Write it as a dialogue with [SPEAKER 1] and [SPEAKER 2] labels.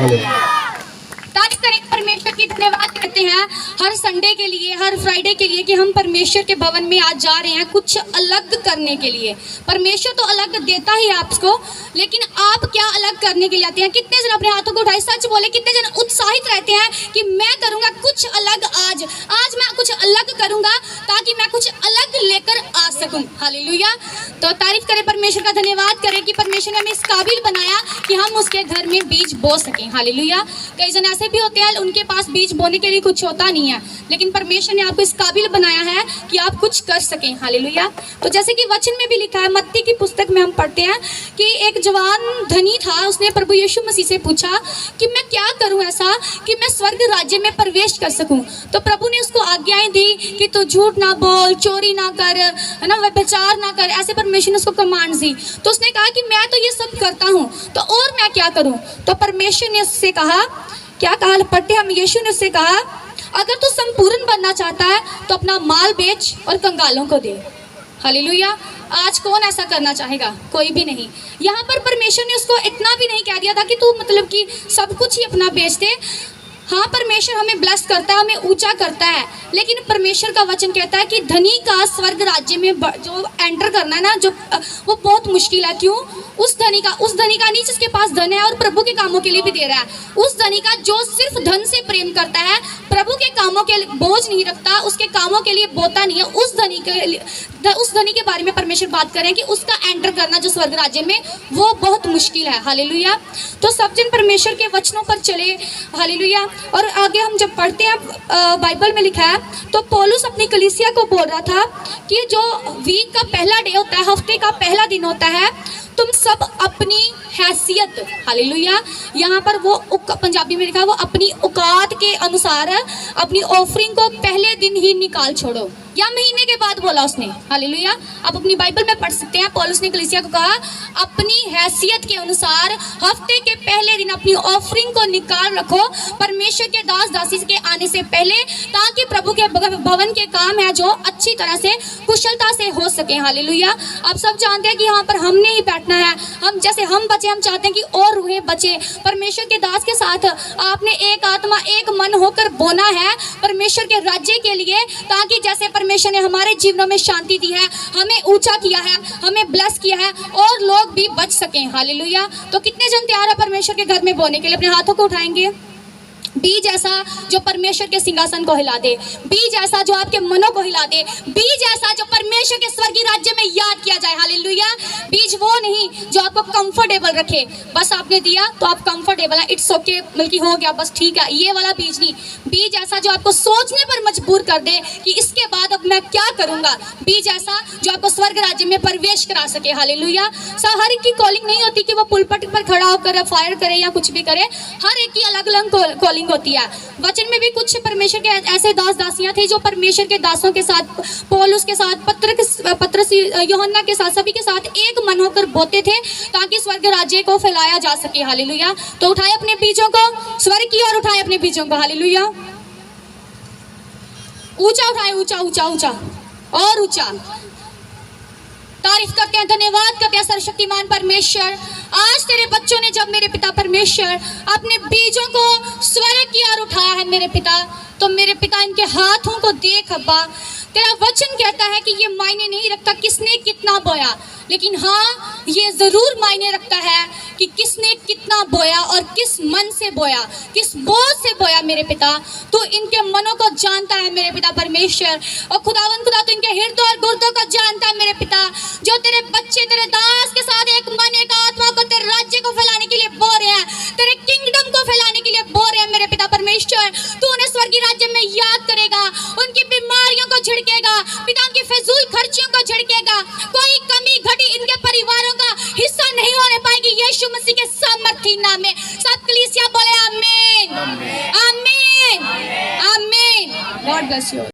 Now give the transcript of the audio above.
[SPEAKER 1] तारीफ करें परमेश्वर की, धन्यवाद करते हैं हर संडे के लिए, हर फ्राइडे के लिए कि हम परमेश्वर के भवन में आज जा रहे हैं कुछ अलग करने के लिए। परमेश्वर तो अलग देता ही है आपको, लेकिन आप क्या अलग करने के लिए आते हैं? कितने जन अपने हाथों को उठाए, सच बोले, कितने जन उत्साहित रहते हैं कि मैं करूंगा कुछ अलग, आज मैं कुछ अलग करूंगा ताकि मैं कुछ अलग लेकर आ सकूं। हालेलुया। तो तारीफ करें परमेश्वर का, धन्यवाद करें कि परमेश्वर ने हमें इस काबिल बनाया कि हम उसके घर में बीज बो सकें। हालेलुया। कई जन ऐसे भी होते हैं उनके पास बीज बोने के लिए कुछ होता नहीं है, लेकिन परमेश्वर ने आपको इस काबिल बनाया है कि आप कुछ कर सकें। हालेलुया। तो जैसे कि वचन में भी लिखा है, मत्ती की पुस्तक में हम पढ़ते हैं कि एक जवान धनी था, उसने प्रभु यीशु मसीह से पूछा कि मैं क्या करूं ऐसा कि मैं स्वर्ग राज्य में प्रवेश कर सकूं। तो प्रभु ने उसको आज्ञाएं दी कि तू झूठ ना बोल, चोरी ना कर, है ना, व्यभिचार ना कर, ऐसे परमेश्वर ने उसको कमांड दी। तो उसने कहा कि मैं तो ये सब करता हूँ, तो और मैं क्या करूँ? तो परमेश्वर ने उससे कहा, क्या कहा पढ़ते हम, यीशु ने उससे कहा, अगर तू संपूर्ण बनना चाहता है तो अपना माल बेच और कंगालों को दे। हालेलुया। आज कौन ऐसा करना चाहेगा? कोई भी नहीं। यहाँ पर परमेश्वर ने उसको इतना भी नहीं कह दिया था कि तू मतलब कि सब कुछ ही अपना बेच दे। हाँ, परमेश्वर हमें ब्लेस करता है, हमें ऊंचा करता है, लेकिन परमेश्वर का वचन कहता है कि धनी का स्वर्ग राज्य में जो एंटर करना है ना, जो वो बहुत मुश्किल है। क्यों? उस धनी का नहीं जिसके पास धन है और प्रभु के कामों के लिए भी दे रहा है। उस धनी का जो सिर्फ धन से प्रेम करता है, प्रभु के कामों के बोझ नहीं रखता, उसके कामों के लिए बोता नहीं है, उस धनी के बारे में परमेश्वर बात कर रहे हैं कि उसका एंटर करना जो स्वर्ग राज्य में, वो बहुत मुश्किल है। हालेलुया। तो सब जन परमेश्वर के वचनों पर चले। हालेलुया। और आगे हम जब पढ़ते हैं, बाइबल में लिखा है, तो पौलुस अपनी कलीसिया को बोल रहा था कि जो वीक का पहला डे होता है, हफ्ते का पहला दिन होता है, तुम सब अपनी हैसियत, हालेलुया, यहाँ पर वो पंजाबी में लिखा है, वो अपनी औकात के अनुसार अपनी ऑफरिंग को पहले दिन ही निकाल छोड़ो, या महीने के बाद बोला उसने। हालेलुया। आप अपनी बाइबल में पढ़ सकते हैं, पौलुस ने कलीसिया को कहा अपनी हैसियत के अनुसार हफ्ते के पहले दिन अपनी ऑफरिंग को निकाल रखो परमेश्वर के दास दासी के आने से पहले, ताकि प्रभु के भवन के काम है जो अच्छी तरह से कुशलता से हो सके। हालेलुया। आप सब जानते हैं कि यहाँ पर हमने ही बैठना है। हम जैसे हम बचे, हम चाहते हैं कि और रूहें बचे। परमेश्वर के दास के साथ आपने एक आत्मा एक मन होकर बोना है परमेश्वर के राज्य के लिए, ताकि जैसे परमेश्वर ने हमारे जीवनों में शांति दी है, हमें ऊंचा किया है, हमें ब्लेस किया है, और लोग भी बच सकें। हालेलुया। तो कितने जन तैयार है परमेश्वर के घर में बोने के लिए? अपने हाथों को उठाएंगे। बीज ऐसा जो परमेश्वर के सिंहासन को हिला दे, बीज ऐसा जो आपके मनों को हिला दे, बीज ऐसा जो परमेश्वर के स्वर्गीय राज्य में याद किया जाए। हालेलुया। बीज वो नहीं जो आपको कंफर्टेबल रखे, बस आपने दिया तो आप कंफर्टेबल है, इट्स ओके, बल्कि हो गया बस ठीक है, ये वाला बीज नहीं। बीज ऐसा जो आपको सोचने पर मजबूर कर दे कि इसके बाद अब मैं क्या करूंगा। बीज ऐसा जो आपको स्वर्ग राज्य में प्रवेश करा सके। हालेलुया। हर एक की कॉलिंग नहीं होती कि वो पुलपट पर खड़ा होकर फायर करे या कुछ भी करे, हर एक की अलग अलग कॉलिंग होती है। वचन में भी कुछ परमेश्वर के ऐसे दास दासियां थे जो परमेश्वर के दासों के साथ, पौलुस के साथ, पत्रस यूहन्ना के साथ, सभी के साथ एक मन होकर बोते थे ताकि स्वर्ग राज्य को फैलाया जा सके। हालेलुया। तो उठाए अपने बीजों को स्वर्ग की ओर, उठाए अपने बीजों को। हालेलुया। ऊंचा उठाए, ऊंचा ऊंचा ऊंचा और ऊंचा। तारीफ करते हैं, धन्यवाद करते हैं सर्वशक्तिमान परमेश्वर। आज तेरे बच्चों ने जब मेरे पिता परमेश्वर अपने बीजों को स्वर्ग की ओर उठाया है मेरे पिता, तो मेरे पिता इनके हाथों को देख अब्बा, तेरा वचन कहता है कि ये मायने नहीं रखता किसने कितना बोया, लेकिन हाँ ये जरूर मायने रखता है कि किसने कितना बोया और किस मन से बोया, किस बोझ से बोया। मेरे पिता तू इनके मनों को जानता है मेरे पिता परमेश्वर, और खुदावन खुदा तू इनके हृदय और गुर्दों को जानता है मेरे पिता। जो तेरे बच्चे तेरे दास के साथ एक मन एक आत्मा को तेरे राज्य को फैलाने के लिए बो रहे हैं, तेरे किंगडम को फैलाने के लिए बो रहे हैं मेरे पिता परमेश्वर, तू उन्हें स्वर्गीय राज्य में याद करेगा, उनकी बीमारियों को झिड़केगा, पिता उनकी फिजूल खर्चियों को झिड़केगा, कोई कमी घटी इनके परिवारों का हिस्सा नहीं होने पाएगी यीशु मसीह के सामर्थी नाम में। सब कलीसिया बोले आमीन, आमीन, आमीन। God bless you.